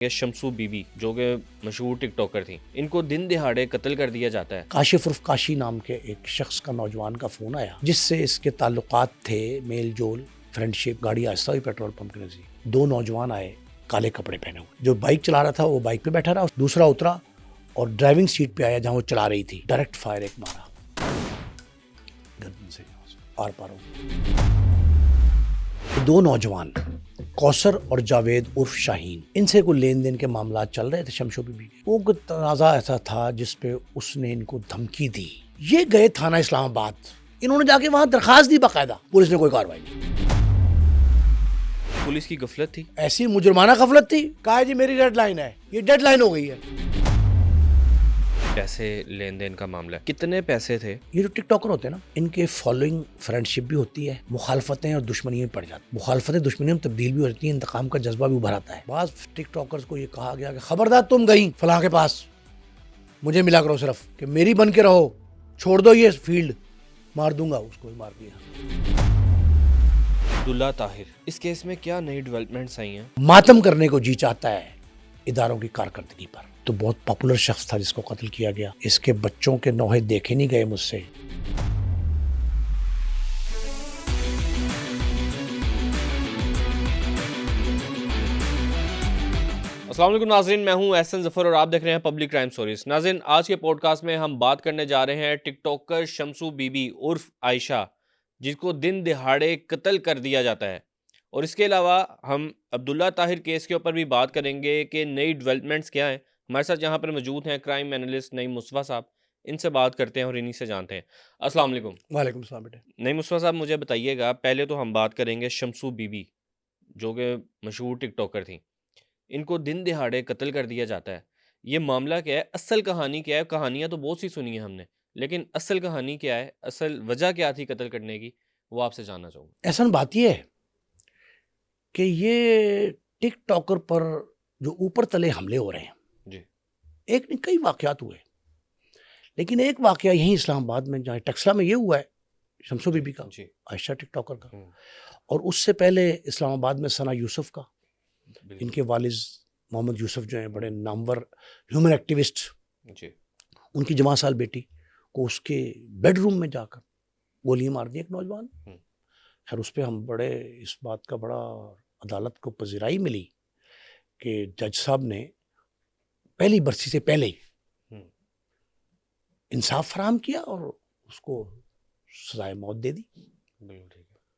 یہ شمسو be be جو کہ مشہور ٹک ٹاکر تھیں، ان کو دن دہاڑے قتل کر دیا جاتا ہے۔ کاشف عرف کاشی نام کے ایک شخص کا نوجوان کا فون آیا جس سے اس کے تعلقات تھے، میل جول، فرینڈ شپ۔ گاڑی آہستہ ہوئی پیٹرول پمپ کے نزدیک، دو نوجوان آئے کالے کپڑے پہنے ہوئے۔ جو بائک چلا رہا تھا وہ بائک پہ بیٹھا رہا، دوسرا اترا اور ڈرائیونگ سیٹ پہ آیا جہاں وہ چلا رہی تھی، ڈائریکٹ فائر ایک مارا گردن سے آر پار ہو گیا۔ دو نوجوان کوثر اور جاوید عرف شاہین، ان سے کوئی لین دین کے معاملات چل رہے تھے شمشو بی بی کے۔ وہ کوئی تنازع ایسا تھا جس پہ اس نے ان کو دھمکی دی۔ یہ گئے تھانہ اسلام آباد، انہوں نے جا کے وہاں درخواست دی باقاعدہ، پولیس نے کوئی کارروائی نہیں۔ پولیس کی غفلت تھی، ایسی مجرمانہ غفلت تھی، کہا جی میری ڈیڈ لائن ہے، یہ ڈیڈ لائن ہو گئی ہے۔ پیسے لین دین کا معاملہ ہے۔ کتنے پیسے تھے؟ یہ جو ٹک ٹاکر ہوتے ہیں نا، ان کے فالوئنگ فرینڈ شپ بھی ہوتی ہے، مخالفتیں اور دشمنیاں پڑ جاتی، مخالفتیں دشمنیوں میں تبدیل بھی ہو جاتی ہیں، انتقام کا جذبہ بھی ابھر آتا ہے۔ بعض ٹک ٹاکرز کو یہ کہا گیا کہ خبردار تم گئی فلاں کے پاس، مجھے ملا کرو صرف، کہ میری بن کے رہو، چھوڑ دو یہ فیلڈ، مار دوں گا۔ اس کو بھی مار دیا۔ عبداللہ طاہر، اس کیس میں کیا نئی ڈیولپمنٹس آئی ہیں؟ ماتم کرنے کو جی چاہتا ہے اداروں کی کارکردگی پر۔ تو بہت پاپولر شخص تھا جس کو قتل کیا گیا، اس کے بچوں کے نوحے دیکھے نہیں گئے مجھ سے۔ السلام علیکم ناظرین، میں ہوں احسن ظفر اور آپ دیکھ رہے ہیں پبلک کرائم سٹوریز۔ ناظرین، آج کے پوڈ کاسٹ میں ہم بات کرنے جا رہے ہیں ٹک ٹاکر شمسو بی بی عرف عائشہ، جس کو دن دہاڑے قتل کر دیا جاتا ہے، اور اس کے علاوہ ہم عبداللہ طاہر کیس کے اوپر بھی بات کریں گے کہ نئی ڈیولپمنٹس کیا ہیں۔ ہمارے ساتھ یہاں پر موجود ہیں کرائم اینالسٹ نعیم مصطفیٰ صاحب، ان سے بات کرتے ہیں اور انہی سے جانتے ہیں۔ السلام علیکم۔ وعلیکم السلام بیٹے۔ نعیم مصطفیٰ صاحب، مجھے بتائیے گا، پہلے تو ہم بات کریں گے شمسو بی بی جو کہ مشہور ٹک ٹاکر تھیں، ان کو دن دہاڑے قتل کر دیا جاتا ہے۔ یہ معاملہ کیا ہے؟ اصل کہانی کیا ہے؟ کہانیاں تو بہت سی سنی ہیں ہم نے، لیکن اصل کہانی کیا ہے؟ اصل وجہ کیا تھی قتل کرنے کی؟ وہ آپ سے جاننا چاہوں گا۔ ایسا بات یہ ہے کہ یہ ٹک ٹاکر پر جو اوپر تلے حملے ہو رہے ہیں، جی، ایک نہیں کئی واقعات ہوئے، لیکن ایک واقعہ یہیں اسلام آباد میں جہاں ٹیکسلا میں یہ ہوا ہے شمسو بی بی کا، جی، عائشہ ٹک ٹاکر کا، اور اس سے پہلے اسلام آباد میں ثنا یوسف کا۔ ان کے والد محمد یوسف جو ہیں بڑے نامور ہیومن ایکٹیوسٹ، جی، ان کی جمع سال بیٹی کو اس کے بیڈ روم میں جا کر گولیاں مار دی ایک نوجوان۔ خیر اس پہ ہم بڑے اس بات کا بڑا عدالت کو پذیرائی ملی کہ جج صاحب نے پہلی برسی سے پہلے انصاف فراہم کیا اور اس کو سزائے موت دے دی،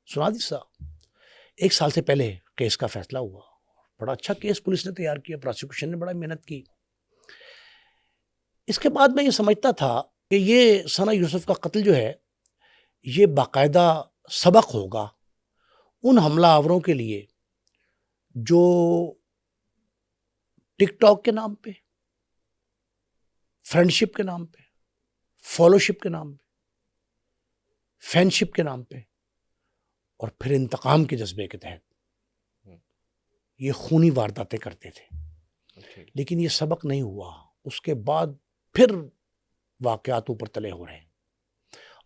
سنا دی سزا۔ 1 سال سے پہلے کیس کا فیصلہ ہوا، بڑا اچھا کیس پولیس نے تیار کیا، پراسیکیوشن نے بڑا محنت کی۔ اس کے بعد میں یہ سمجھتا تھا کہ یہ ثنا یوسف کا قتل جو ہے یہ باقاعدہ سبق ہوگا ان حملہ آوروں کے لیے جو ٹک ٹاک کے نام پہ، فرینڈ شپ کے نام پہ، فالو شپ کے نام پہ، فین شپ کے نام پہ، اور پھر انتقام کے جذبے کے تحت یہ خونی وارداتیں کرتے تھے۔ لیکن یہ سبق نہیں ہوا، اس کے بعد پھر واقعات اوپر تلے ہو رہے ہیں۔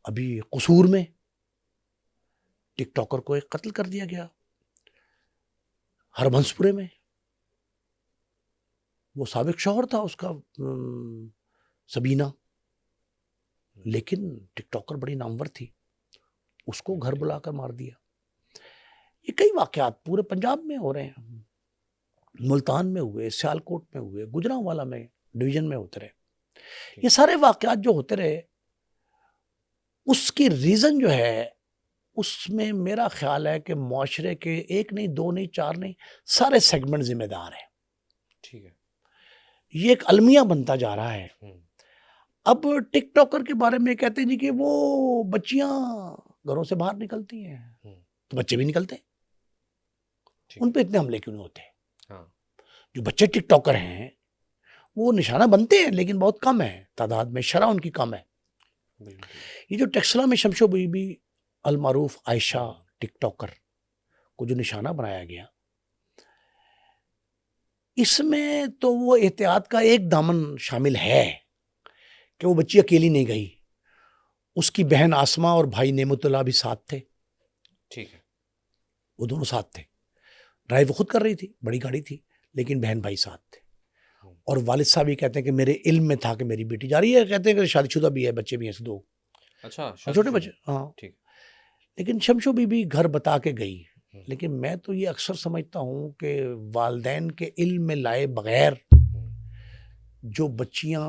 ابھی قصور میں ٹک ٹاکر کو ایک قتل کر دیا گیا، ہربنسپورے میں وہ سابق شوہر تھا اس کا سبینہ، لیکن ٹک ٹاکر بڑی نامور تھی، اس کو گھر بلا کر مار دیا۔ یہ کئی واقعات پورے پنجاب میں ہو رہے ہیں، ملتان میں ہوئے، سیالکوٹ میں ہوئے، گجرانوالا میں ڈویژن میں ہوتے رہے۔ یہ سارے واقعات جو ہوتے رہے، اس کی ریزن جو ہے، اس میں میرا خیال ہے کہ معاشرے کے 1 نہیں 2 نہیں 4 نہیں سارے سیگمنٹ ذمہ دار ہیں۔ ٹھیک ہے، یہ ایک المیہ بنتا جا رہا ہے۔ اب ٹک ٹاکر کے بارے میں کہتے ہیں جی کہ وہ بچیاں گھروں سے باہر نکلتی ہیں، تو بچے بھی نکلتے ہیں، ان پہ اتنے حملے کیوں نہیں ہوتے؟ جو بچے ٹک ٹاکر ہیں وہ نشانہ بنتے ہیں لیکن بہت کم ہے تعداد میں، شرح ان کی کم ہے۔ یہ جو ٹیکسلا میں شمسو بی بی المعروف عائشہ ٹک ٹاکر کو جو نشانہ بنایا گیا، اس میں تو وہ احتیاط کا ایک دامن شامل ہے کہ وہ بچی اکیلی نہیں گئی، اس کی بہن آسما اور بھائی نعمت اللہ بھی ساتھ تھے۔ ٹھیک ہے، وہ دونوں ساتھ تھے، ڈرائیو خود کر رہی تھی، بڑی گاڑی تھی، لیکن بہن بھائی ساتھ تھے. اور والد صاحب یہ کہتے ہیں کہ میرے علم میں تھا کہ میری بیٹی جا رہی ہے. کہتے ہیں کہ شادی شدہ بھی ہے, بچے بھی ہیں 2. اچھا, چھوٹے بچے. ہاں ٹھیک. لیکن شمشو بی بی گھر بتا کے گئی. لیکن میں تو یہ اکثر سمجھتا ہوں کہ والدین کے علم میں لائے بغیر جو بچیاں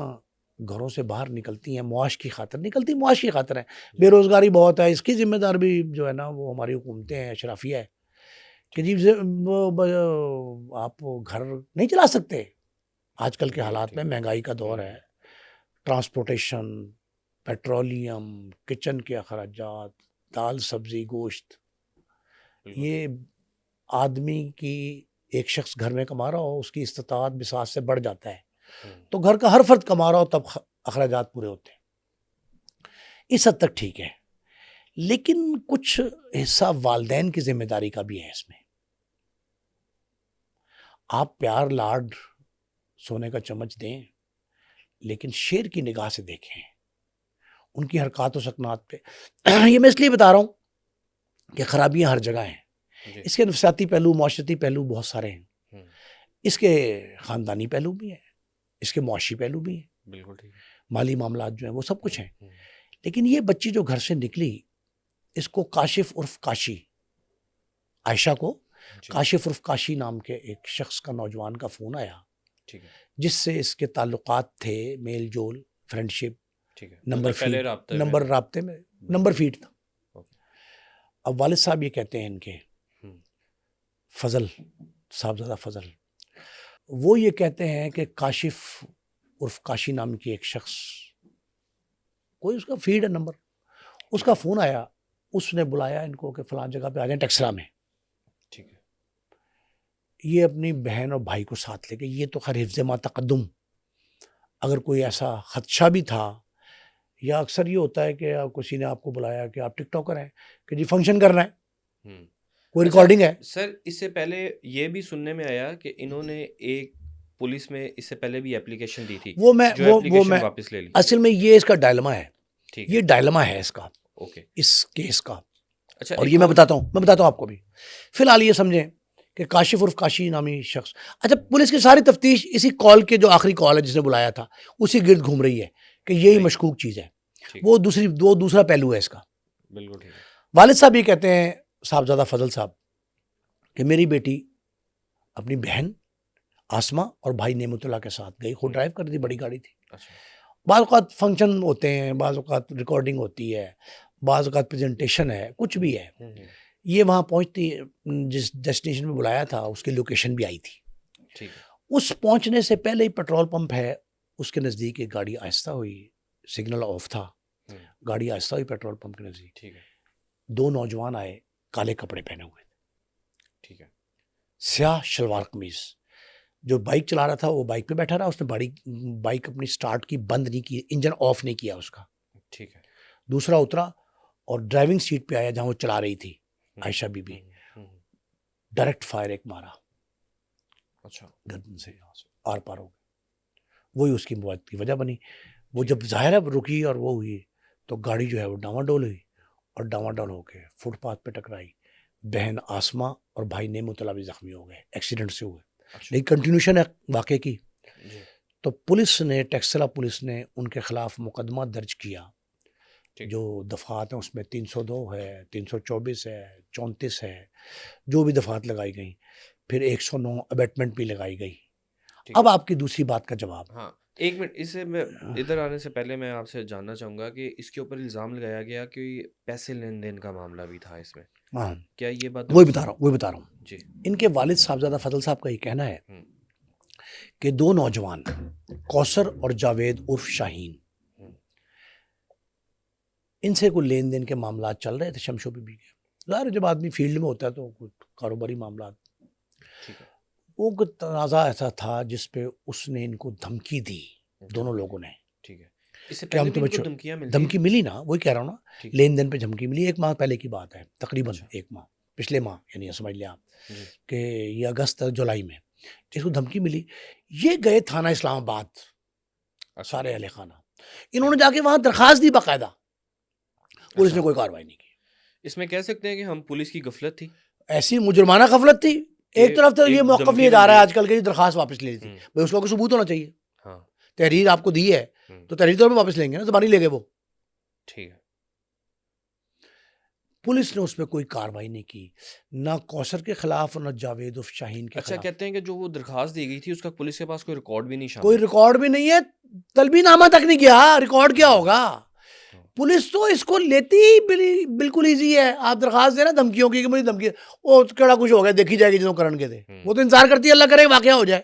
گھروں سے باہر نکلتی ہیں معاش کی خاطر نکلتی, معاش کی خاطر ہیں. بے روزگاری بہت ہے, اس کی ذمہ دار بھی جو ہے نا وہ ہماری حکومتیں ہیں, اشرافیہ ہے کہ جی آپ گھر نہیں چلا سکتے. آج کل کے حالات میں مہنگائی کا دور ہے, ٹرانسپورٹیشن, پیٹرولیم, کچن کے اخراجات, دال سبزی گوشت, یہ آدمی کی ایک شخص گھر میں کما رہا ہو اس کی استطاعت بساط سے بڑھ جاتا ہے, تو گھر کا ہر فرد کما رہا ہو تب اخراجات پورے ہوتے ہیں. اس حد تک ٹھیک ہے, لیکن کچھ حصہ والدین کی ذمہ داری کا بھی ہے اس میں. آپ پیار لاڈ سونے کا چمچ دیں, لیکن شیر کی نگاہ سے دیکھیں ان کی حرکات و سکنات پہ. یہ میں اس لیے بتا رہا ہوں کہ خرابیاں ہر جگہ ہیں. اس کے نفسیاتی پہلو, معاشرتی پہلو بہت سارے ہیں. اس کے خاندانی پہلو بھی ہیں, اس کے معاشی پہلو بھی ہیں, بالکل ٹھیک, مالی معاملات جو ہیں وہ سب کچھ ہیں. لیکن یہ بچی جو گھر سے نکلی, اس کو کاشف عرف کاشی, عائشہ کو کاشف عرف کاشی نام کے ایک شخص کا, نوجوان کا فون آیا, جس سے اس کے تعلقات تھے, میل جول, فرینڈ شپ, نمبر رابطے میں نمبر فیڈ تھا. اب والد صاحب یہ کہتے ہیں ان کے فضل صاحبزادہ فضل, وہ یہ کہتے ہیں کہ کاشف عرف کاشی نام کی ایک شخص, کوئی اس کا فیڈ ہے نمبر, اس کا فون آیا, اس نے بلایا ان کو کہ فلاں جگہ پہ آ جائیں ٹیکسرا میں. یہ اپنی بہن اور بھائی کو ساتھ لے کے, یہ تو خیر حفظ ما تقدم, اگر کوئی ایسا خدشہ بھی تھا, یا اکثر یہ ہوتا ہے کہ کسی نے آپ کو بلایا کہ آپ ٹک ٹاکر ہیں, کہ جی فنکشن کرنا ہے, کوئی ریکارڈنگ ہے. سر اس سے پہلے یہ بھی سننے میں آیا کہ انہوں نے ایک پولیس میں اس سے پہلے بھی اپلیکیشن دی تھی, وہ میں واپس لے لی. اصل میں یہ اس کا ڈائلما ہے, یہ ڈائلما ہے اس کا, اس کیس کا. اچھا, اور یہ میں بتاتا ہوں آپ کو بھی. فی الحال یہ سمجھیں کہ کاشف عرف کاشی نامی شخص, اچھا پولیس کی ساری تفتیش اسی کال کے, جو آخری کال ہے جس نے بلایا تھا, اسی گرد گھوم رہی ہے کہ یہی مشکوک چیز ہے. وہ دوسرا پہلو ہے اس کا. بالکل. والد صاحب یہ کہتے ہیں, صاحبزادہ فضل صاحب, کہ میری بیٹی اپنی بہن آسما اور بھائی نعمت اللہ کے ساتھ گئی, خود ڈرائیو کر رہی تھی, بڑی گاڑی تھی. بعض اوقات فنکشن ہوتے ہیں, بعض اوقات ریکارڈنگ ہوتی ہے, بعض اوقات پریزنٹیشن ہے, کچھ بھی ہے. یہ وہاں پہنچتی, جس ڈیسٹینیشن میں بلایا تھا اس کی لوکیشن بھی آئی تھی. اس پہنچنے سے پہلے ہی پیٹرول پمپ ہے, اس کے نزدیک ایک گاڑی آہستہ ہوئی, سگنل آف تھا, گاڑی آہستہ ہوئی پیٹرول پمپ کے نزدیک. 2 نوجوان آئے, کالے کپڑے پہنے ہوئے, سیاہ شلوار قمیض. جو بائک چلا رہا تھا وہ بائک پہ بیٹھا رہا, اس نے بائک اپنی سٹارٹ کی, بند نہیں کی, انجن آف نہیں کیا اس کا. دوسرا اترا اور ڈرائیونگ سیٹ پہ آیا جہاں وہ چلا رہی تھی عائشہ بی بی, ڈائریکٹ فائر ایک مارا, گردن سے آر پار ہو گئی. وہی اس کی موت کی وجہ بنی. وہ جب ظاہر ہے رکی اور وہ ہوئی, تو گاڑی جو ہے وہ ڈاواں ڈول ہوئی, اور ڈاواں ڈول ہو کے فٹ پاتھ پہ ٹکرائی. بہن آسما اور بھائی نعمت اللہ بھی زخمی ہو گئے, ایکسیڈنٹ سے ہوئے. لیکن کنٹینیوشن ہے واقعے کی. تو پولیس نے, ٹیکسلا پولیس نے ان کے خلاف مقدمہ درج کیا. جو دفعات ہیں اس میں 302 ہے, 324 ہے, 34 ہے, جو بھی دفعات لگائی گئیں. پھر 109 ابیٹمنٹ بھی لگائی گئی. اب آپ کی دوسری بات کا جواب. ہاں ایک منٹ, اس سے میں ادھر آنے سے پہلے میں آپ سے جاننا چاہوں گا کہ اس کے اوپر الزام لگایا گیا کہ پیسے لین دین کا معاملہ بھی تھا اس میں, کیا یہ بات؟ وہی بتا رہا ہوں. جی, ان کے والد صاحبزادہ فضل صاحب کا یہ کہنا ہے کہ 2 نوجوان کوثر اور جاوید عرف شاہین, ان سے کوئی لین دین کے معاملات چل رہے تھے شمشو بی بی کے. ظاہر جب آدمی فیلڈ میں ہوتا ہے تو کچھ کاروباری معاملات. وہ کوئی تنازع ایسا تھا جس پہ اس نے ان کو دھمکی دی, دونوں لوگوں نے. اس سے پہلے بھی ان کو دھمکی ملی نا, وہی کہہ رہا ہوں نا, لین دین پہ دھمکی ملی. 1 ماہ پہلے کی بات ہے, تقریباً 1 ماہ, پچھلے ماہ, یعنی سمجھ لیں آپ کہ یہ اگست جولائی میں جس کو دھمکی ملی. یہ گئے تھانہ اسلام آباد, سارے اہل خانہ, انہوں نے جا کے وہاں درخواست دی باقاعدہ, پولیس نے کوئی کارروائی نہیں کی. اس میں کہہ سکتے ہیں کہ ہم پولیس کی غفلت تھی, ایسی مجرمانہ غفلت تھی. ایک طرف تو یہ موقف لیا جا رہا ہے آج کل کہ درخواست واپس لے لی تھی، بھائی اس کا کوئی ثبوت ہونا چاہیے. ہاں تحریر آپ کو دی ہے تو تحریر طور پہ واپس لیں گے نا، زبانی لے گئے وہ. ٹھیک ہے. پولیس نے اس پہ کوئی کاروائی نہیں کی، نہ کوثر کے خلاف اور نہ جاوید عرف شاہین کے اچھا خلاف. کہتے ہیں کہ جو وہ درخواست دی گئی تھی اس کا پولیس کے پاس کوئی ریکارڈ بھی نہیں شامل. کوئی ریکارڈ بھی نہیں ہے، طلبی نامہ تک نہیں کیا، ریکارڈ کیا ہوگا. پولیس تو اس کو لیتی ہی بالکل ایزی ہے. آپ درخواست دیں نا دھمکیوں کی کہ مجھے دھمکی، وہ کیڑا کچھ ہو گیا دیکھی جائے گی جنہوں کرن کے تھے، وہ تو انتظار کرتی ہے اللہ کرے واقعہ ہو جائے.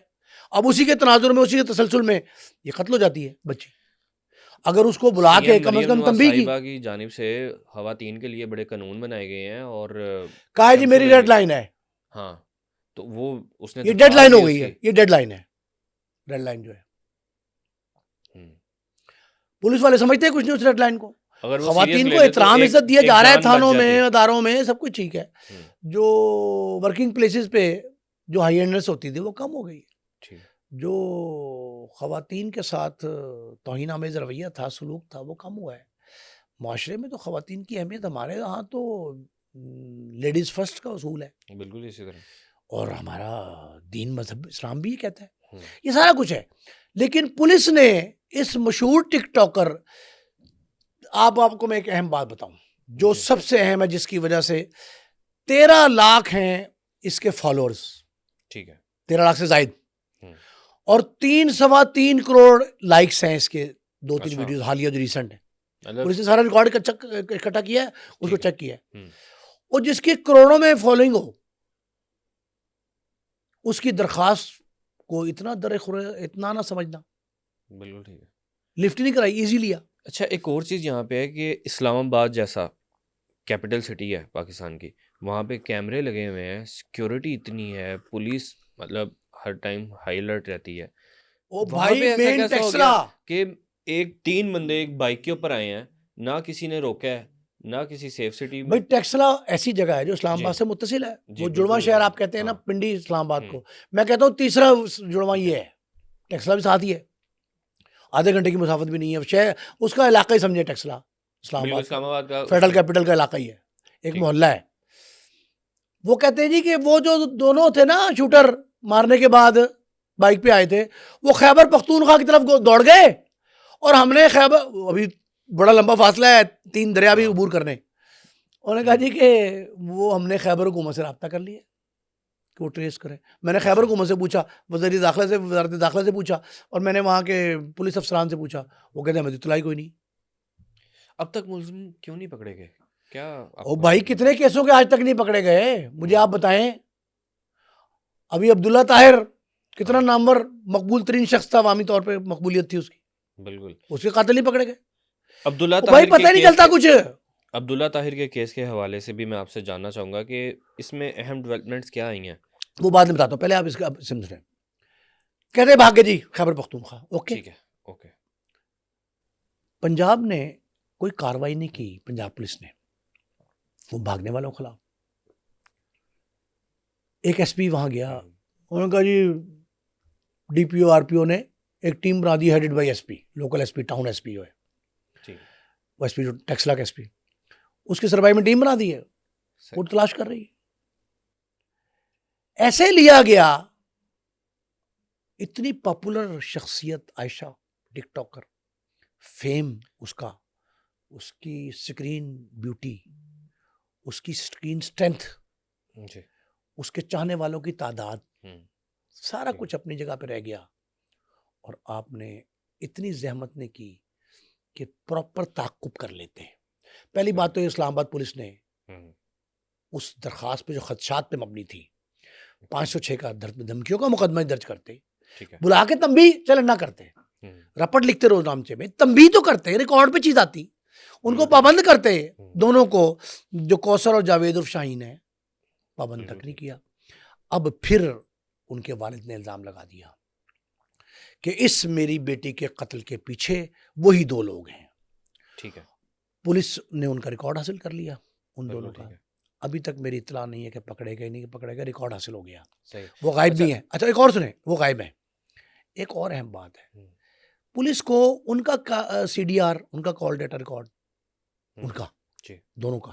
اب اسی کے تناظر میں، اسی کے تسلسل میں یہ قتل ہو جاتی ہے بچی. اگر اس کو بلا کے کم از کم تنبیہ کی. کی جانب سے خواتین کے لیے بڑے قانون بنائے گئے ہیں اور کہا ہے جی میری ڈیڈ لائن ہے. ہاں تو وہ اس نے یہ ڈیڈ لائن ہو گئی ہے، یہ ڈیڈ لائن ہے. ڈیڈ لائن جو ہے پولیس والے سمجھتے ہیں کچھ نہیں اس ڈیڈ لائن کو. خواتین کو احترام عزت دیا جا رہا ہے تھانوں میں، اداروں میں، سب کچھ ٹھیک ہے. جو ورکنگ پلیسز پہ جو ہائی اینڈنس ہوتی تھی وہ کم ہو گئی. جو خواتین کے ساتھ توہین آمیز رویہ تھا، سلوک تھا، وہ کم ہوا ہے. معاشرے میں تو خواتین کی اہمیت، ہمارے یہاں تو لیڈیز فرسٹ کا اصول ہے بالکل اسی طرح، اور ہمارا دین مذہب اسلام بھی یہ کہتا ہے. یہ سارا کچھ ہے. لیکن پولیس نے اس مشہور ٹک ٹاکر، آپ کو میں ایک اہم بات بتاؤں جو سب سے اہم ہے، جس کی وجہ سے 13 لاکھ ہیں اس کے فالوورز. ٹھیک ہے، 13 لاکھ سے زائد، اور 3.25 کروڑ لائکس ہیں اس کے 2-3 ویڈیوز حالیہ جو ریسنٹ ہیں. پولیس نے سارا ریکارڈ اکٹھا کیا ہے، اس کو چیک کیا ہے. اور جس کی کروڑوں میں فالوئنگ ہو، اس کی درخواست کو اتنا اتنا نہ سمجھنا. بالکل ٹھیک ہے، لفٹ نہیں کرائی، ایزی لیا. اچھا ایک اور چیز یہاں پہ ہے کہ اسلام آباد جیسا کیپٹل سٹی ہے پاکستان کی، وہاں پہ کیمرے لگے ہوئے ہیں، سیکیورٹی اتنی ہے، پولیس مطلب ہر ٹائم ہائی الرٹ رہتی ہے. او بھائی مین ٹیکسلا کہ 3 بندے ایک بائک کے اوپر آئے ہیں، نہ کسی نے روکا ہے، نہ کسی سیف سٹی میں. بھائی ٹیکسلا ایسی جگہ ہے جو اسلام آباد سے متصل ہے. وہ جڑواں شہر آپ کہتے ہیں نا پنڈی اسلام آباد کو، میں کہتا ہوں تیسرا جڑواں یہ ہے. ٹیکسلا بھی ساتھ ہی ہے، آدھے گھنٹے کی مسافت بھی نہیں ہے. شہر اس کا علاقہ ہی سمجھے ٹیکسلا، اسلام آباد کا فیڈرل کیپٹل کا علاقہ ہی ہے، ایک محلہ ہے. وہ کہتے ہیں جی کہ وہ جو دونوں تھے نا شوٹر، مارنے کے بعد بائک پہ آئے تھے، وہ خیبر پختونخوا کی طرف دوڑ گئے، اور ہم نے خیبر، ابھی بڑا لمبا فاصلہ ہے 3 دریا بھی عبور کرنے. انہوں نے کہا جی کہ وہ ہم نے خیبر حکومت سے رابطہ کر لیا کہ وہ ٹریس کریں. میں نے خیبر حکومت سے پوچھا، وزارت داخلہ سے پوچھا، اور میں نے وہاں کے پولیس افسران سے پوچھا، وہ کہتے ہیں ہمیں اطلاع کوئی نہیں. اب تک ملزم کیوں نہیں پکڑے گئے؟ کیا او بھائی کتنے کیسوں کے آج تک نہیں پکڑے گئے مجھے آپ بتائیں. ابھی عبداللہ طاہر کتنا نامور مقبول ترین شخص تھا، عوامی طور پہ مقبولیت تھی اس کی، بالکل اس کے قاتل نہیں پکڑے گئے. عبداللہ بھائی پتہ نہیں چلتا کچھ. عبداللہ طاہر کے کیس کے حوالے سے بھی میں آپ سے جاننا چاہوں گا کہ اس میں اہم ڈیولپمنٹس کیا آئی ہیں. وہ بعد میں بتاتا ہوں، پہلے آپ اس کا سمجھ رہے. کہتے بھاگے جی خیبر پختونخوا. اوکے ٹھیک ہے، اوکے. پنجاب نے کوئی کاروائی نہیں کی، پنجاب پولیس نے وہ بھاگنے والوں کے خلاف. ایک ایس پی وہاں گیا، انہوں نے کہا G D P O R P او نے ایک ٹیم بنا دی headed by S P, local S P, town S P جو ہے، وہ ایس پی جو ٹیکسلا کا ایس پی، اس کی سربراہی میں ٹیم بنا دی ہے، وہ تلاش کر رہی ہے. ایسے لیا گیا. اتنی پاپولر شخصیت عائشہ ٹک ٹاکر، فیم اس کا، اس کی سکرین بیوٹی، اس کی سکرین سٹرینتھ، اس کے چاہنے والوں کی تعداد، سارا کچھ اپنی جگہ پہ رہ گیا. اور آپ نے اتنی زحمت نے کی کہ پراپر تعاقب کر لیتے ہیں. پہلی بات تو یہ اسلام آباد پولیس نے اس درخواست پہ جو خدشات پہ مبنی تھی، 506 کا دھمکیوں کا مقدمہ درج کرتے، بلا کے تنبیہ چلے نہ کرتے، رپٹ لکھتے روز نامچے میں، تنبیہ تو کرتے، ریکارڈ پہ چیز آتی، ان کو پابند کرتے. دونوں کو، جو کوثر اور جاوید عرف شاہین ہے، پابند تک نہیں کیا. اب پھر ان کے والد نے الزام لگا دیا کہ اس میری بیٹی کے قتل کے پیچھے وہی 2 لوگ ہیں. ٹھیک ہے، پولیس نے ان کا ریکارڈ حاصل کر لیا ان دونوں کا. ابھی تک میری اطلاع نہیں ہے کہ پکڑے گئے نہیں پکڑے گئے، ریکارڈ حاصل ہو گیا. وہ غائب بھی ہیں. اچھا ایک اور سنیں، وہ غائب ہیں. ایک اور اہم بات ہے، پولیس کو ان کا سی ڈی آر، ان کا کال ڈیٹا ریکارڈ، ان کا دونوں کا،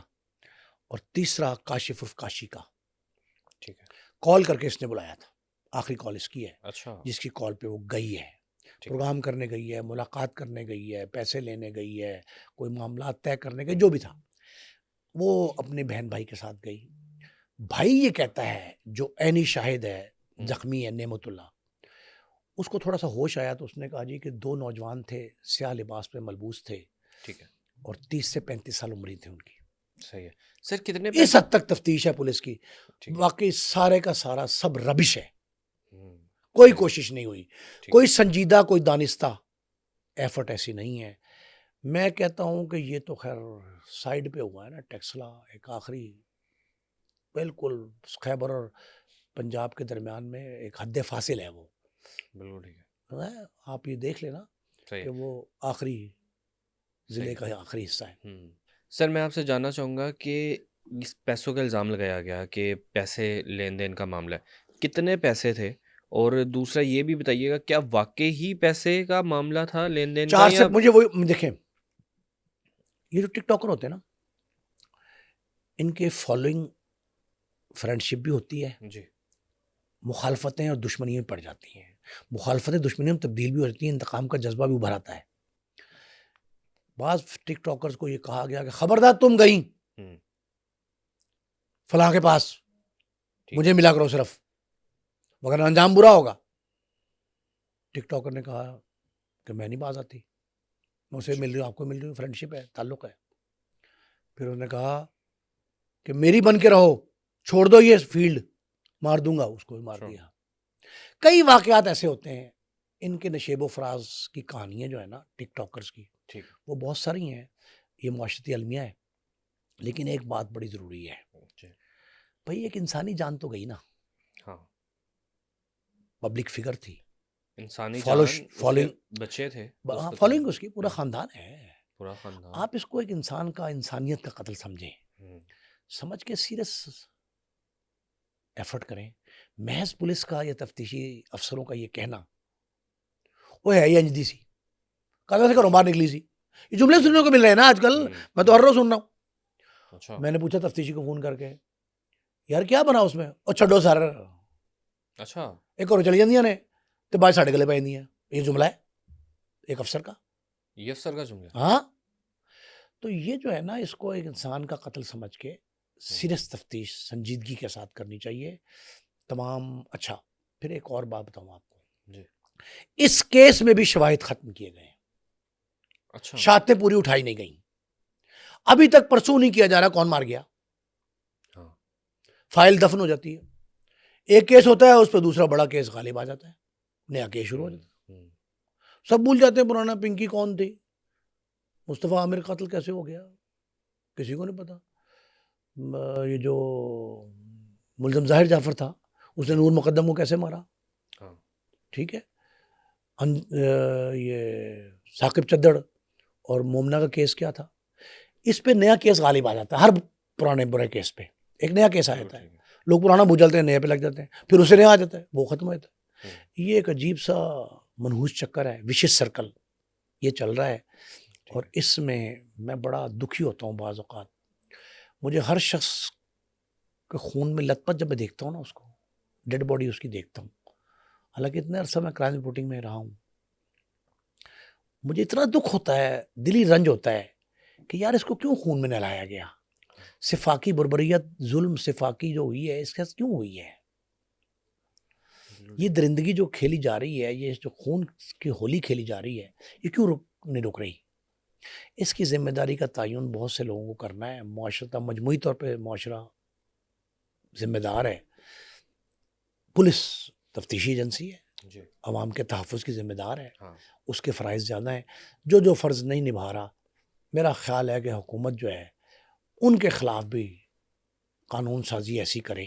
اور تیسرا کاشف عرف کاشی کا. ٹھیک ہے، کال کر کے اس نے بلایا تھا, آخری کال اس کی ہے, اچھا جس کی کال پہ وہ گئی ہے, پروگرام کرنے گئی ہے, ملاقات کرنے گئی ہے, پیسے لینے گئی ہے, کوئی معاملات طے کرنے گئی, جو بھی تھا, وہ اپنے بہن بھائی کے ساتھ گئی. بھائی یہ کہتا ہے, جو عینی شاہد ہے, زخمی ہے, نعمت اللہ, اس کو تھوڑا سا ہوش آیا تو اس نے کہا جی کہ 2 نوجوان تھے, سیاہ لباس پہ ملبوس تھے, ٹھیک ہے, اور 30 سے 35 سال عمری تھی ان کی. صحیح ہے سر. کتنے اس پیسے؟ حد تک تفتیش ہے پولیس کی. واقعی سارے کا سارا سب ربش ہے, کوئی کوشش نہیں ہوئی, کوئی سنجیدہ, کوئی دانستہ ایفرٹ ایسی نہیں ہے. میں کہتا ہوں کہ یہ تو خیر سائیڈ پہ ہوا ہے نا, ٹیکسلا ایک آخری بالکل خیبر اور پنجاب کے درمیان میں ایک حد فاصل ہے, وہ بالکل ٹھیک ہے, آپ یہ دیکھ لینا کہ وہ آخری ضلع کا آخری حصہ ہے. سر میں آپ سے جاننا چاہوں گا کہ اس پیسوں کا الزام لگایا گیا کہ پیسے لین دین کا معاملہ ہے, کتنے پیسے تھے؟ اور دوسرا یہ بھی بتائیے گا کیا واقعی ہی پیسے کا معاملہ تھا, لین دین کا؟ 4 سے مجھے وہ دیکھیں, یہ جو ٹک ٹاکر ہوتے ہیں نا, ان کے فالوئنگ فرینڈ شپ بھی ہوتی ہے جی, مخالفتیں اور دشمنیاں پڑ جاتی ہیں, مخالفتیں دشمنیوں میں تبدیل بھی ہو جاتی ہیں, انتقام کا جذبہ بھی ابھر آتا ہے. بعض ٹک ٹاکرز کو یہ کہا گیا کہ خبردار تم گئیں فلاں کے پاس, مجھے ملا کرو صرف, مگر انجام برا ہوگا. ٹک ٹاکر نے کہا کہ میں نہیں باز آتی, میں اسے مل رہی ہوں, آپ کو مل رہی ہوں, فرینڈ شپ ہے, تعلق ہے. پھر انہوں نے کہا کہ میری بن کے رہو, چھوڑ دو یہ فیلڈ, مار دوں گا. اس کو بھی مار دیا. کئی واقعات ایسے ہوتے ہیں, ان کے نشیب و فراز کی کہانیاں جو ہے نا ٹک ٹاکرز کی, وہ بہت ساری ہیں, یہ معاشرتی المیہ ہے. لیکن ایک بات بڑی ضروری ہے بھائی, ایک انسانی جان تو گئی نا, پبلک فگر تھی, انسانی جان, بچے تھے, فالوئنگ اس کی پورا خاندان ہے, پورا خاندان. آپ اس کو ایک انسان کا, انسانیت کا قتل سمجھیں, سمجھ کے سیریس ایفرٹ کریں. محض پولیس کا یا تفتیشی افسروں کا یہ کہنا وہ ہے یہ انجدی سی, کہاں سے کرو باہر نکلی سی, یہ جملے سننے کو مل رہے ہیں نا آج کل, میں تو ہر روز سن رہا ہوں. میں نے پوچھا تفتیشی کو فون کر کے, یار کیا بنا اس میں, اور چھڈو سر, اچھا ایک اور چلی جاندیاں نے تو بعد ساڑھے گلے پہ جاندیاں ہیں. یہ جملہ ہے ایک افسر کا, یہ افسر کا جملہ. ہاں, تو یہ جو ہے نا, اس کو ایک انسان کا قتل سمجھ کے سیریس تفتیش سنجیدگی کے ساتھ کرنی چاہیے تمام. اچھا پھر ایک اور بات بتاؤں آپ کو, اس کیس میں بھی شواہد ختم کیے گئے ہیں. اچھا, شہادتیں پوری اٹھائی نہیں گئیں, ابھی تک پرسو نہیں کیا جا رہا کون مار گیا. فائل دفن ہو جاتی ہے, ایک کیس ہوتا ہے, اس پہ دوسرا بڑا کیس غالب آ جاتا ہے, نیا کیس شروع ہو جاتا ہے. سب بھول جاتے ہیں پرانا, پنکی کون تھی, مصطفیٰ عامر قتل کیسے ہو گیا, کسی کو نہیں پتا. یہ جو ملزم ظاہر جعفر تھا, اس نے نور مقدم کو کیسے مارا, ٹھیک ہے. یہ ثاقب چدڑ اور مومنہ کا کیس کیا تھا, اس پہ نیا کیس غالب آ جاتا ہے. ہر پرانے برے کیس پہ ایک نیا کیس آ جاتا ہے, لوگ پرانا بھول جاتے ہیں, نئے پہ لگ جاتے ہیں, پھر اسے نیا آ جاتا ہے, وہ ختم ہو جاتا ہے. یہ ایک عجیب سا منحوس چکر ہے, وشیش سرکل یہ چل رہا ہے. اور اس میں بڑا دکھی ہوتا ہوں بعض اوقات. مجھے ہر شخص کے خون میں لت پت جب میں دیکھتا ہوں نا, اس کو ڈیڈ باڈی اس کی دیکھتا ہوں, حالانکہ اتنے عرصہ میں کرائم رپورٹنگ میں رہا ہوں, مجھے اتنا دکھ ہوتا ہے, دلی رنج ہوتا ہے کہ یار اس کو کیوں خون میں نہلایا گیا. سفاکی بربریت, ظلم سفاکی جو ہوئی ہے, اس کے ساتھ کیوں ہوئی ہے. یہ درندگی جو کھیلی جا رہی ہے, یہ جو خون کی ہولی کھیلی جا رہی ہے, یہ کیوں نہیں رک رہی. اس کی ذمہ داری کا تعین بہت سے لوگوں کو کرنا ہے. معاشرہ مجموعی طور پہ معاشرہ ذمہ دار ہے, پولیس تفتیشی ایجنسی ہے, عوام کے تحفظ کی ذمہ دار ہے, اس کے فرائض زیادہ ہیں. جو فرض نہیں نبھا رہا, میرا خیال ہے کہ حکومت جو ہے ان کے خلاف بھی قانون سازی ایسی کرے.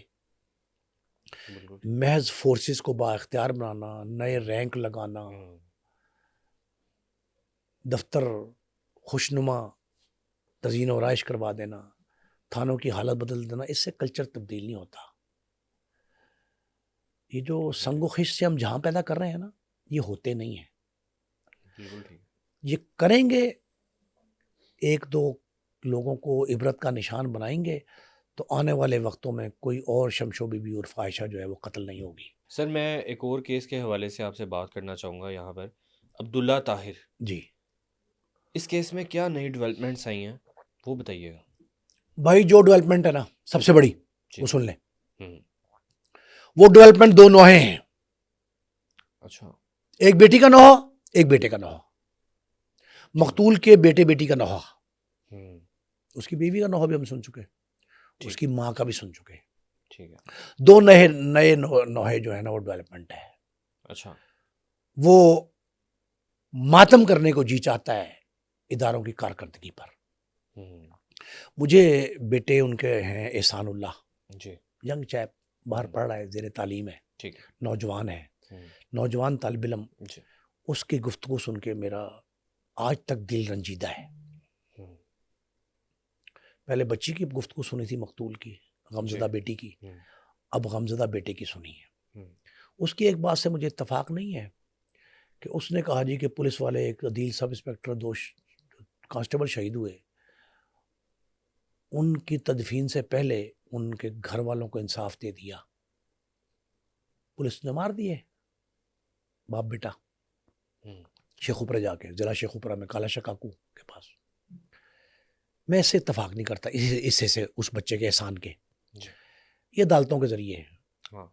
محض فورسز کو با اختیار بنانا, نئے رینک لگانا, دفتر خوشنما تزئین و آرائش کروا دینا, تھانوں کی حالت بدل دینا, اس سے کلچر تبدیل نہیں ہوتا. یہ جو سنگ و خش سے ہم جہاں پیدا کر رہے ہیں نا, یہ ہوتے نہیں ہیں. یہ کریں گے, ایک دو لوگوں کو عبرت کا نشان بنائیں گے, تو آنے والے وقتوں میں کوئی اور شمشو بی بی عرف عائشہ جو ہے وہ قتل نہیں ہوگی. سر میں ایک اور کیس کے حوالے سے آپ سے بات کرنا چاہوں گا یہاں پر، عبداللہ طاہر. جی اس کیس میں کیا نئی ڈیولپمنٹس آئی ہیں وہ بتائیے گا. بھائی، جو ڈیولپمنٹ ہے نا سب سے بڑی، جی. وہ سن لیں. ہوں. وہ ڈیولپمنٹ دو نوحے ہیں. اچھا. ایک بیٹی کا نوحہ، ایک بیٹے کا نوحہ. مقتول کے بیٹے بیٹی کا نوحہ، ہوں. اس کی بیوی کا نوحہ بھی ہم سن چکے، اس ٹھیک. کی ماں کا بھی سن چکے. ٹھیک ہے. دو نئے نوحے جو ہے نا وہ ڈیولپمنٹ ہے. اچھا. وہ ماتم کرنے کو جی چاہتا ہے اداروں کی کارکردگی پر. ہوں. مجھے بیٹے ان کے ہیں احسان اللہ، جی. ینگ چیپ، باہر پڑھ رہا ہے، زیر تعلیم ہے، ٹھیک ہے. نوجوان ہے، ہوں. نوجوان طالب علم. جی. اس کی گفتگو سن کے میرا آج تک دل رنجیدہ ہے. ہوں. پہلے بچی کی گفتگو سنی تھی مقتول کی، غمزدہ جی. بیٹی کی، ہوں. اب غمزدہ بیٹے کی سنی ہے. ہوں. اس کی ایک بات سے مجھے اتفاق نہیں ہے کہ اس نے کہا جی کہ پولیس والے، ایک عدیل سب انسپکٹر، دو کانسٹیبل شہید ہوئے، ان کی تدفین سے پہلے ان کے گھر والوں کو انصاف دے دیا، پولیس نے مار دیے باپ بیٹا ہوں. شیخوپورہ جا کے، ضلع شیخوپورہ میں کالا شکاکو کے پاس. میں اس سے اتفاق نہیں کرتا، اس سے اس بچے کے احسان کے. جی. یہ عدالتوں کے ذریعے ہاں.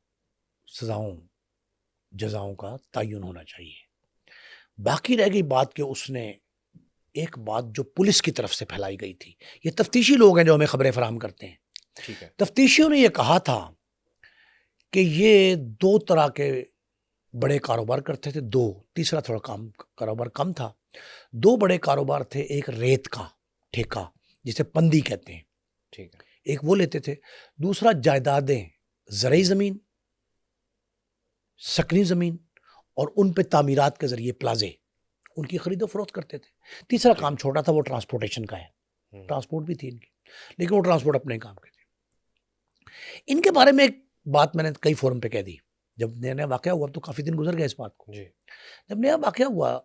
سزاؤں جزاؤں کا تعین ہونا چاہیے. باقی رہ گئی بات کہ اس نے ایک بات جو پولیس کی طرف سے پھیلائی گئی تھی، یہ تفتیشی لوگ ہیں جو ہمیں خبریں فراہم کرتے ہیں. ٹھیک ہے. تفتیشیوں نے یہ کہا تھا کہ یہ دو طرح کے بڑے کاروبار کرتے تھے، تیسرا تھوڑا کاروبار کم تھا. دو بڑے کاروبار تھے، ایک ریت کا ٹھیکہ جسے پندی کہتے ہیں، ٹھیک ہے. ایک وہ لیتے تھے. دوسرا جائیدادیں، زرعی زمین، سکنی زمین، اور ان پہ تعمیرات کے ذریعے پلازے، ان کی خرید و فروخت کرتے تھے. تیسرا کام چھوٹا تھا، وہ ٹرانسپورٹیشن کا ہے. ٹرانسپورٹ بھی تھی ان کی، لیکن وہ ٹرانسپورٹ اپنے کام کے تھے. ان کے بارے میں ایک بات میں نے کئی فورم پہ کہہ دی. جب نیا واقعہ ہوا تو کافی دن گزر گئے اس بات کو. جی. جب نیا واقعہ ہوا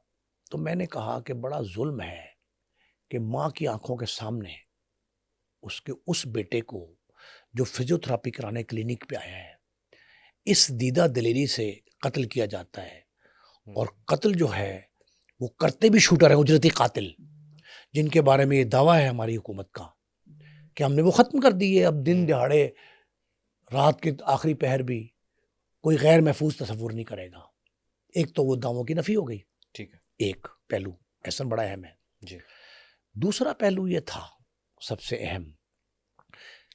تو میں نے کہا کہ بڑا ظلم ہے کہ ماں کی آنکھوں کے سامنے اس بیٹے کو جو فزیوتھراپی کرانے کلینک پہ آیا ہے، اس دیدہ دلیری سے قتل کیا جاتا ہے. اور قتل جو ہے وہ کرتے بھی شوٹر ہیں، اجرتی قاتل، جن کے بارے میں یہ دعویٰ ہے ہماری حکومت کا کہ ہم نے وہ ختم کر دی ہے. اب دن دہاڑے رات کے آخری پہر بھی کوئی غیر محفوظ تصور نہیں کرے گا. ایک تو وہ دعووں کی نفی ہو گئی. ٹھیک ہے. ایک پہلو ایسا بڑا اہم ہے. جی. دوسرا پہلو یہ تھا سب سے اہم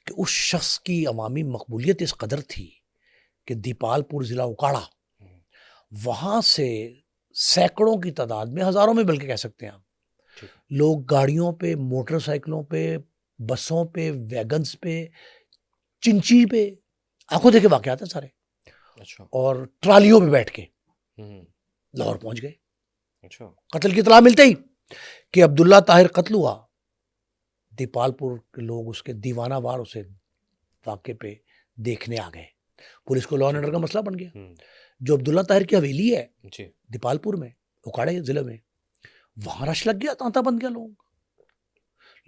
کہ اس شخص کی عوامی مقبولیت اس قدر تھی کہ دیپال پور ضلع اکاڑا، وہاں سے سینکڑوں کی تعداد میں، ہزاروں میں بلکہ کہہ سکتے ہیں آپ، لوگ گاڑیوں پہ، موٹر سائیکلوں پہ، بسوں پہ، ویگنز پہ، چنچی پہ، آنکھوں دیکھے واقعات ہیں سارے، اچھا، اور ٹرالیوں پہ بیٹھ کے لاہور پہنچ گئے. اچھا. قتل کی اطلاع ملتے ہی کہ عبداللہ طاہر قتل ہوا، دیپال پور کے لوگ اس کے دیوانہ وار اسے واقعے پہ دیکھنے آ گئے. پولیس کو لا اینڈ آرڈر کا مسئلہ بن گیا. جو عبداللہ طاہر کی حویلی ہے دیپال پور میں، اکاڑے ضلع میں، وہاں رش لگ گیا، تانتا بن گیا لوگوں کا.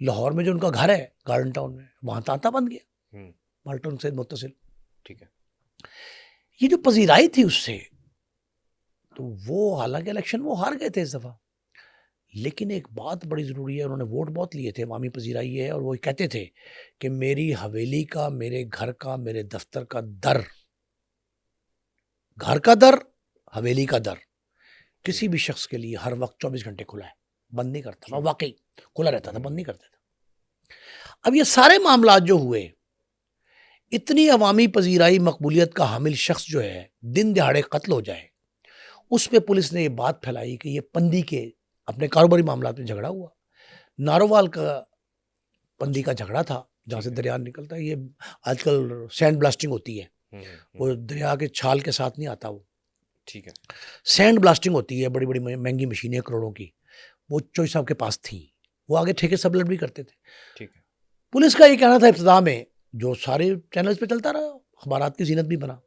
لاہور میں جو ان کا گھر ہے گارڈن ٹاؤن میں، وہاں تانتا بن گیا مالٹن سے متصل. ٹھیک ہے. یہ جو پذیرائی تھی اس سے، تو وہ حالانکہ الیکشن وہ ہار گئے تھے اس دفعہ، لیکن ایک بات بڑی ضروری ہے، انہوں نے ووٹ بہت لیے تھے، عوامی پذیرائی ہے، اور وہ کہتے تھے کہ میری حویلی کا، میرے گھر کا، میرے دفتر کا در، گھر کا در، حویلی کا در کسی بھی شخص کے لیے ہر وقت 24 گھنٹے کھلا ہے، بند نہیں کرتا تھا. واقعی کھلا رہتا تھا، بند نہیں کرتا تھا. اب یہ سارے معاملات جو ہوئے، اتنی عوامی پذیرائی، مقبولیت کا حامل شخص جو ہے دن دہاڑے قتل ہو جائے، اس پہ پولیس نے یہ بات پھیلائی کہ یہ پندی کے اپنے کاروباری معاملات میں جھگڑا ہوا. نارووال کا پندی کا جھگڑا تھا، جہاں سے دریا نکلتا ہے. یہ آج کل سینڈ بلاسٹنگ ہوتی ہے، وہ دریا کے چھال کے ساتھ نہیں آتا، وہ ٹھیک ہے، سینڈ بلاسٹنگ ہوتی ہے، بڑی بڑی مہنگی مشینیں کروڑوں کی. وہ چوئی صاحب کے پاس تھیں، وہ آگے ٹھیکے سبلٹ بھی کرتے تھے. ٹھیک ہے. پولیس کا یہ کہنا تھا ابتدا میں، جو سارے چینلز پہ چلتا رہا، اخبارات کی زینت بھی بنا،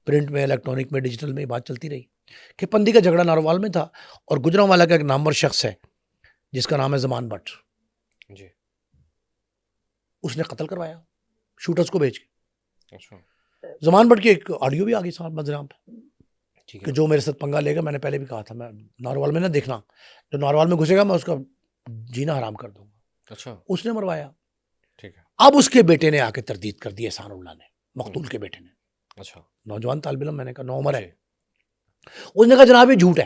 پرنٹ میں، الیکٹرانک میں، ڈیجیٹل میں بات چلتی رہی کہ پندی کا جھگڑا نارووال میں تھا، اور گجرانوالا کا ایک نامور شخص ہے جس کا نام ہے زمان بٹ، جی، اس نے قتل کروایا شوٹرز کو بھیج کے. اچھا زمان بٹ کی ایک آڈیو بھی آ گئی صاحب مدرام پہ ٹھیک کہ ہے. جو میرے ساتھ پنگا لے گا, میں نے پہلے بھی کہا تھا, میں ناروال میں نہ دیکھنا, جو ناروال میں گھسے گا میں اس کا جینا حرام کر دوں گا. اچھا اس نے مروایا. ٹھیک ہے. اب اس کے بیٹے نے آ کے تردید کر دی, احسان اللہ نے, مقتول کے بیٹے نے. اچھا نوجوان طالب علم, میں نے کہا 9 عمر ہے. جی اس نے کہا جناب یہ جھوٹ ہے,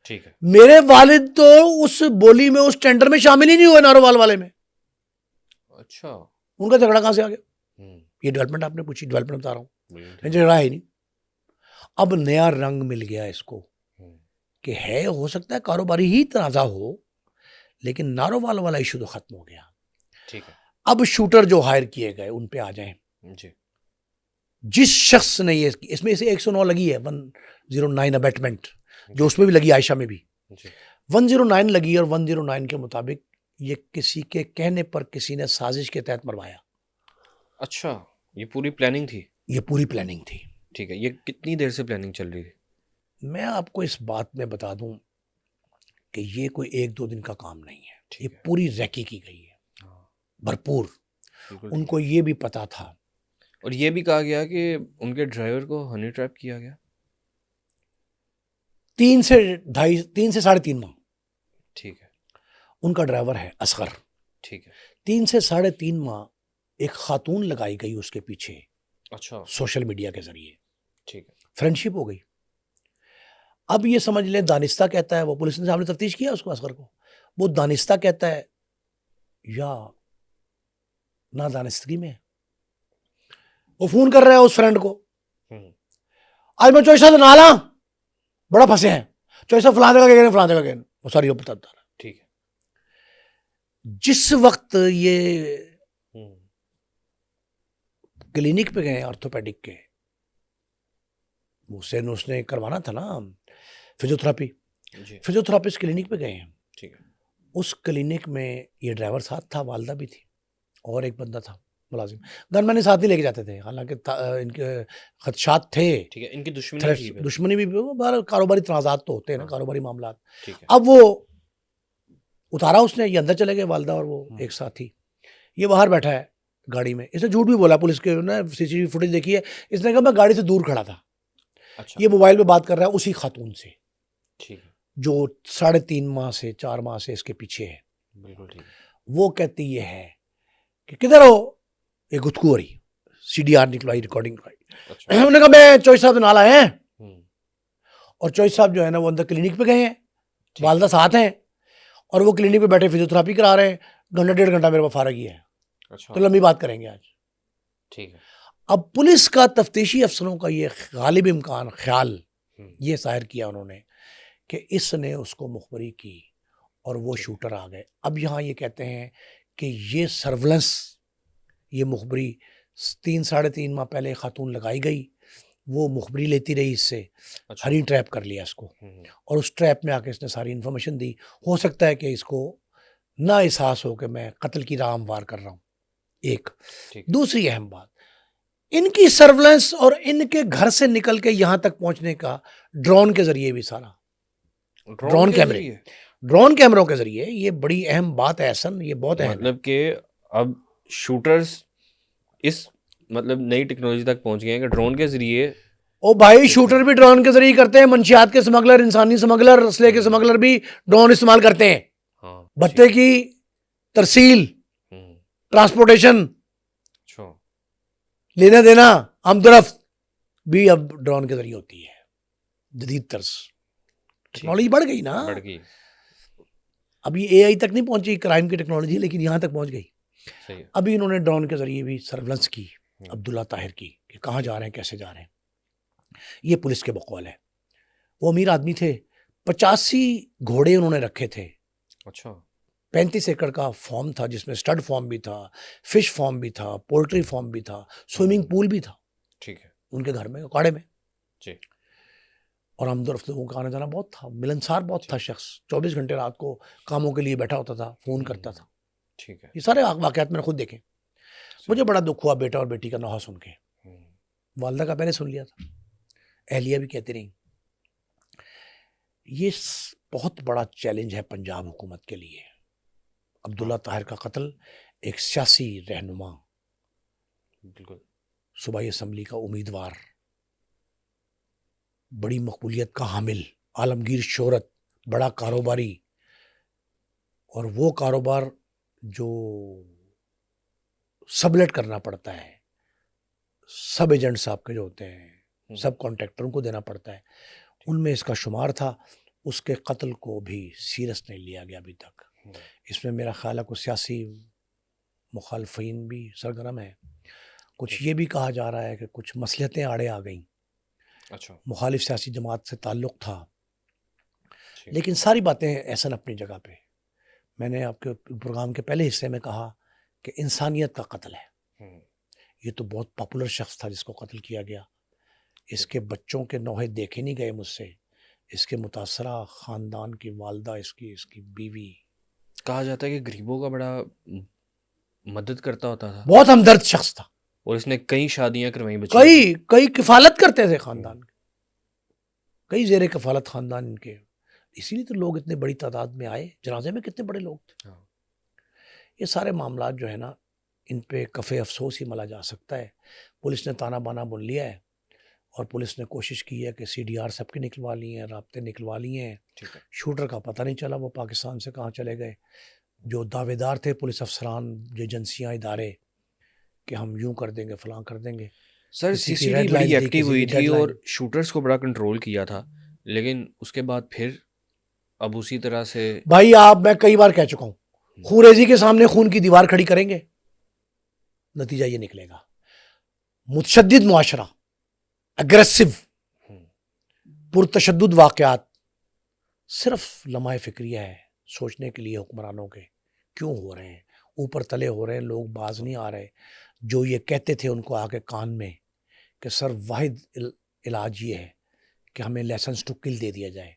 ٹھیک ہے. میرے والد تو اس بولی میں, اس ٹینڈر میں شامل ہی نہیں ہوئے ناروال والے میں. اچھا ان کا جھگڑا کہاں سے آ گیا؟ ہوں یہ ڈیولپمنٹ آپ نے پوچھی, ڈیولپمنٹ بتا رہا ہوں, بالکل. جھگڑا ہے ہی نہیں. اب نیا رنگ مل گیا اس کو ہوں. کہ ہے, ہو سکتا ہے کاروباری ہی تنازع ہو, لیکن ناروال والا ایشو تو ختم ہو گیا. ٹھیک ہے. اب شوٹر جو ہائر کیے گئے ان پہ آ جائیں. جی جس شخص نے یہ, اس میں سے 109 لگی ہے, 109 ابیٹمنٹ, جو اس میں بھی لگی, عائشہ میں بھی جی 109 لگی, اور 109 کے مطابق یہ کسی کے کہنے پر کسی نے سازش کے تحت مروایا. اچھا یہ پوری پلاننگ تھی. یہ پوری پلاننگ تھی. ٹھیک ہے. یہ کتنی دیر سے پلاننگ چل رہی تھی؟ میں آپ کو اس بات میں بتا دوں کہ یہ کوئی 1-2 دن کا کام نہیں ہے, یہ ٹھیک ہے. پوری ریکی کی گئی ہے, ہاں بھرپور. بالکل ان ٹھیک کو یہ بھی پتا تھا. ہے. اور یہ بھی کہا گیا کہ ان کے ڈرائیور کو ہنی ٹریپ کیا گیا. 3 سے 3.5 ماہ ٹھیک ہے. ان کا ڈرائیور ہے اصغر. ٹھیک ہے. 3 سے 3.5 ماہ ایک خاتون لگائی گئی اس کے پیچھے اچھا سوشل میڈیا کے ذریعے. ٹھیک ہے. فرینڈشپ ہو گئی. اب یہ سمجھ لیں دانستہ کہتا ہے, وہ پولیس نے سامنے تفتیش کیا اس کو, اصغر کو, وہ دانستہ کہتا ہے یا نادانستگی میں. وہ فون کر رہا ہے اس فرینڈ کو, ہوں. آج میں چوئسا سے نالا بڑا پھنسے ہیں, چوئسا فلاں جگہ گئے, فلاں جگہ گئے, وہ ساری بتا رہا. ٹھیک ہے. جس وقت یہ ہوں. کلینک پہ گئے آرتھوپیڈک کے, اس نے کروانا تھا نا فزیوتھراپی, جی فزیوتھراپسٹ کلینک پہ گئے ہیں. ٹھیک ہے. اس کلینک میں یہ ڈرائیور ساتھ تھا, والدہ بھی تھی, اور ایک بندہ تھا ملازم. گن مین ساتھ نہیں لے کے جاتے تھے, حالانکہ ان کے خدشات تھے, ٹھیک ہے. ان کی دشمنی تھریٹس, تھی پھر. دشمنی بھی, بہرحال کاروباری تنازعات تو ہوتے ہیں نا, ہاں. کاروباری معاملات. ٹھیک ہے. اب وہ اتارا اس نے, یہ اندر چلے گئے, والدہ اور وہ ایک ساتھی. یہ باہر بیٹھا ہے گاڑی میں. اس نے جھوٹ بھی بولا, پولیس کے CCTV فوٹیج دیکھی ہے, اس نے کہا میں گاڑی سے دور کھڑا تھا. اچھا یہ موبائل پہ بات کر رہا ہے اسی خاتون سے ٹھیک ہے. جو 3.5 ماہ سے 4 ماہ سے اس کے پیچھے ہے. بالکل ٹھیک ہے. وہ کہتی یہ ہے کہ کدھر ہو, یہ گفتگو ہو رہی, CDR نکلوائی, ریکارڈنگ نکلوائی. اچھا انہوں نے کہا میں چوئس صاحب نال آئے ہیں, ہوں. اور چوئس صاحب جو ہے نا وہ اندر کلینک پہ گئے ہیں, ٹھیک. والدہ ساتھ ہیں, اور وہ کلینک پہ بیٹھے فزیوتھراپی کرا رہے ہیں. 1.5 گھنٹہ میرے پاس فارغ ہی ہے, اچھا تو لمبی بات کریں گے آج. ٹھیک ہے. اب پولیس کا, تفتیشی افسروں کا یہ غالب امکان خیال ہوں. یہ ظاہر کیا انہوں نے کہ اس نے اس کو مخبری کی اور وہ ٹھیک ہے. شوٹر آ گئے. اب یہاں یہ کہتے ہیں کہ یہ سرولنس, یہ مخبری 3-3.5 ماہ پہلے خاتون لگائی گئی, وہ مخبری لیتی رہی اس سے, اچھا ہری ٹریپ کر لیا اس کو, ہوں. اور اس ٹریپ میں آ کے اس نے ساری انفارمیشن دی. ہو سکتا ہے کہ اس کو نہ احساس ہو کہ میں قتل کی راہ ہموار کر رہا ہوں. ایک ٹھیک. دوسری اہم بات, ان کی سرولنس اور ان کے گھر سے نکل کے یہاں تک پہنچنے کا ڈرون کے ذریعے بھی سارا, ڈرون کے کیمرے, ذریعے؟ ڈرون کیمروں کے ذریعے, یہ بڑی اہم بات ہے احسن, یہ بہت اہم ہے. مطلب کہ اب شوٹرز اس مطلب نئی ٹیکنالوجی تک پہنچ گئے ہیں کہ ڈرون کے ذریعے. او بھائی شوٹر بھی ڈرون کے ذریعے کرتے ہیں, منشیات کے سمگلر, انسانی سمگلر, اسلحے کے سمگلر بھی ڈرون استعمال کرتے ہیں. ہاں بھتے کی ترسیل, ہوں. ٹرانسپورٹیشن, اچھا لینا دینا, آمد بھی اب ڈرون کے ذریعے ہوتی ہے. جدید طرز ٹیکنالوجی بڑھ گئی نا, بڑھ گئی. اب یہ AI تک نہیں پہنچی کرائم کی ٹیکنالوجی, لیکن یہاں تک پہنچ گئی. صحیح ہے. ابھی انہوں نے ڈرون کے ذریعے بھی سرولنس کی ہوں. عبداللہ طاہر کی کہ کہاں جا رہے ہیں, کیسے جا رہے ہیں. یہ پولیس کے بقول ہے. وہ امیر آدمی تھے, 85 گھوڑے انہوں نے رکھے تھے. اچھا 35 ایکڑ کا فارم تھا جس میں اسٹڈ فارم بھی تھا, فش فارم بھی تھا, پولٹری فارم بھی تھا, سوئمنگ پول بھی تھا ٹھیک ہے. ان کے گھر میں, اکاڑے میں. جی اور آمد و رفت لوگوں کا آنا جانا بہت تھا, ملنسار بہت تھا. شخص 24 گھنٹے رات کو کاموں کے لیے بیٹھا ہوتا تھا, فون کرتا تھا. ٹھیک ہے. یہ سارے واقعات میں نے خود دیکھے. مجھے بڑا دکھ ہوا بیٹا اور بیٹی کا نوحہ سن کے. ہوں. والدہ کا پہلے سن لیا تھا, اہلیہ بھی کہتی رہی. یہ بہت بڑا چیلنج ہے پنجاب حکومت کے لیے. عبداللہ طاہر کا قتل ایک سیاسی رہنما بالکل. صوبائی اسمبلی کا امیدوار, بڑی مقبولیت کا حامل, عالمگیر شہرت, بڑا کاروباری, اور وہ کاروبار جو سبلیٹ کرنا پڑتا ہے, سب ایجنٹ صاحب کے جو ہوتے ہیں, سب کانٹریکٹروں کو دینا پڑتا ہے, ان میں اس کا شمار تھا. اس کے قتل کو بھی سیریس نہیں لیا گیا ابھی تک. اس میں میرا خیال ہے کچھ سیاسی مخالفین بھی سرگرم ہیں. کچھ یہ بھی کہا جا رہا ہے کہ کچھ مصلحتیں آڑے آ گئیں, اچھا, مخالف سیاسی جماعت سے تعلق تھا. لیکن ساری باتیں احسن اپنی جگہ پہ. میں نے آپ کے پروگرام کے پہلے حصے میں کہا کہ انسانیت کا قتل ہے. یہ تو بہت پاپولر شخص تھا جس کو قتل کیا گیا. اس کے بچوں کے نوحے دیکھے نہیں گئے مجھ سے. اس کے متاثرہ خاندان کی والدہ, اس کی بیوی, کہا جاتا ہے کہ غریبوں کا بڑا مدد کرتا ہوتا تھا, بہت ہمدرد شخص تھا. اور اس نے کئی شادیاں کروائی بچی, کئی کفالت کرتے تھے خاندان کے, کئی زیر کفالت خاندان ان کے. اسی لیے تو لوگ اتنے بڑی تعداد میں آئے. جنازے میں کتنے بڑے لوگ تھے. یہ سارے معاملات جو ہے نا, ان پہ کفِ افسوس ہی ملا جا سکتا ہے. پولیس نے تانا بانا بن لیا ہے, اور پولیس نے کوشش کی ہے کہ سی ڈی آر سب کے نکلوا لی ہیں, رابطے نکلوا لیے ہیں. شوٹر کا پتہ نہیں چلا وہ پاکستان سے کہاں چلے گئے. جو دعوے دار تھے پولیس افسران, جو ایجنسیاں, ادارے, کہ ہم یوں کر دیں گے, فلاں کر دیں گے. سر سی سی ٹی بڑی ایکٹیو ہوئی تھی اور شوٹرز کو بڑا کنٹرول کیا تھا, لیکن اس کے بعد پھر اب اسی طرح سے. بھائی میں کئی بار کہہ چکا ہوں, خوریزی کے سامنے خون کی دیوار کھڑی کریں گے, نتیجہ یہ نکلے گا. متشدد معاشرہ, اگریسو, پرتشدد واقعات, صرف لمحہ فکریہ ہے سوچنے کے لیے حکمرانوں کے کیوں ہو رہے ہیں. اوپر تلے ہو رہے ہیں, لوگ باز نہیں آ رہے. جو یہ کہتے تھے ان کو آ کے کان میں کہ سر واحد علاج یہ ہے کہ ہمیں لائسنس ٹو کل دے دیا جائے.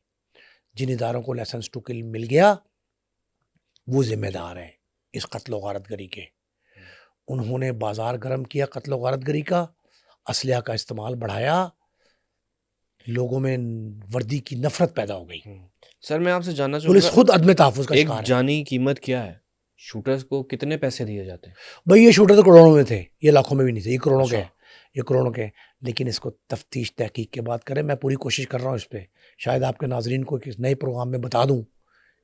جن اداروں کو لائسنس ٹو کل مل گیا وہ ذمہ دار ہیں اس قتل و غارت گری کے. انہوں نے بازار گرم کیا قتل و غارت گری کا, اسلحہ کا استعمال بڑھایا, لوگوں میں وردی کی نفرت پیدا ہو گئی. سر میں آپ سے جاننا چاہوں پولیس گا, خود عدم تحفظ کا ایک شکار ہے. جانی قیمت کیا ہے؟ شوٹرز کو کتنے پیسے دیے جاتے ہیں؟ بھائی یہ شوٹر تو کروڑوں میں تھے, یہ لاکھوں میں بھی نہیں تھے, یہ کروڑوں کے ہیں, یہ کروڑوں کے. لیکن اس کو تفتیش تحقیق کے بعد کریں. میں پوری کوشش کر رہا ہوں اس پہ, شاید آپ کے ناظرین کو ایک نئے پروگرام میں بتا دوں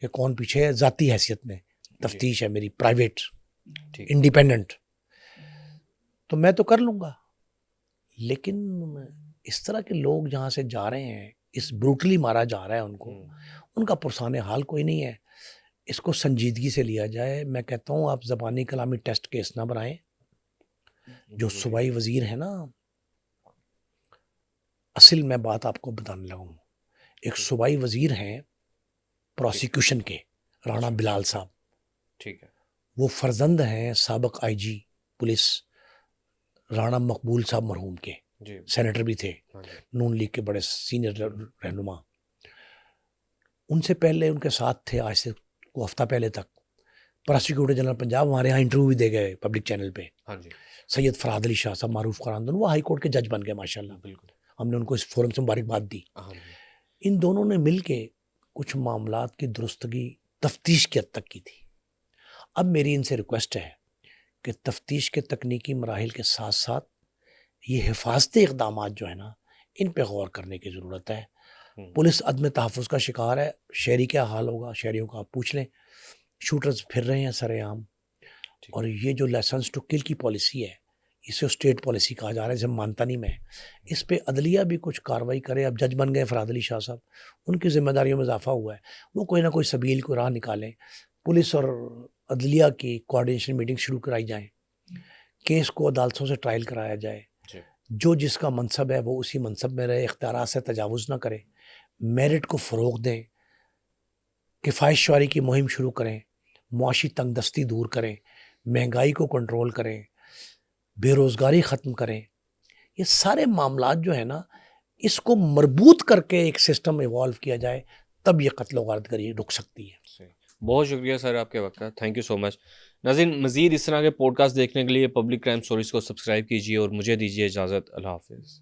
کہ کون پیچھے ہے. ذاتی حیثیت میں تفتیش ہے میری, پرائیویٹ, انڈیپینڈنٹ, تو میں تو کر لوں گا. لیکن اس طرح کے لوگ جہاں سے جا رہے ہیں, اس بروٹلی مارا جا رہا ہے ان کو, ان کا پرسان حال کوئی نہیں ہے. اس کو سنجیدگی سے لیا جائے. میں کہتا ہوں آپ زبانی کلامی ٹیسٹ کیس نہ بنائیں. جو صوبائی وزیر ہے نا, اصل میں بات آپ کو بتانے لگا ہوں, ایک صوبائی وزیر ہیں پروسیکیوشن کے, رانا بلال صاحب, ٹھیک ہے, وہ فرزند ہیں سابق آئی جی پولیس رانا مقبول صاحب مرحوم کے, سینیٹر بھی تھے, نون لیگ کے بڑے سینئر رہنما. ان سے پہلے ان کے ساتھ تھے آج سے کو ہفتہ پہلے تک پروسیکیوٹر جنرل پنجاب, ہمارے یہاں انٹرویو بھی دے گئے پبلک چینل پہ. سید فرہاد علی شاہ صاحب معروف خراندن, وہ ہائی کورٹ کے جج بن گئے ماشاءاللہ. بالکل, ہم نے ان کو اس فورم سے مبارکباد دی. ان دونوں نے مل کے کچھ معاملات کی درستگی تفتیش کی حد تک کی تھی. اب میری ان سے ریکویسٹ ہے کہ تفتیش کے تکنیکی مراحل کے ساتھ ساتھ یہ حفاظتی اقدامات جو ہے نا, ان پہ غور کرنے کی ضرورت ہے. پولیس عدم تحفظ کا شکار ہے. شہری کیا حال ہوگا, شہریوں کا آپ پوچھ لیں. شوٹرز پھر رہے ہیں سر عام, اور یہ جو لائسنس ٹو کل کی پالیسی ہے, اسے اسٹیٹ پالیسی کہا جا رہا ہے, اسے مانتا نہیں میں. اس پہ عدلیہ بھی کچھ کاروائی کرے. اب جج بن گئے فرہاد علی شاہ صاحب, ان کی ذمہ داریوں میں اضافہ ہوا ہے, وہ کوئی نہ کوئی سبیل کو راہ نکالیں. پولیس اور عدلیہ کی کوارڈینیشن میٹنگ شروع کرائی جائیں, کیس کو عدالتوں سے ٹرائل کرایا جائے. جو جس کا منصب ہے وہ اسی منصب میں رہے, اختیارات سے تجاوز نہ کرے, میرٹ کو فروغ دیں, کفایت شعاری کی مہم شروع کریں, معاشی تنگ دستی دور کریں, مہنگائی کو کنٹرول کریں, بے روزگاری ختم کریں. یہ سارے معاملات جو ہے نا, اس کو مربوط کر کے ایک سسٹم ایوالو کیا جائے, تب یہ قتل و غارت گری رک سکتی ہے. بہت شکریہ سر آپ کے وقت کا, تھینک یو سو مچ. ناظرین, مزید اس طرح کے پوڈ کاسٹ دیکھنے کے لیے پبلک کرائم سٹوریز کو سبسکرائب کیجیے اور مجھے دیجیے اجازت. اللہ حافظ.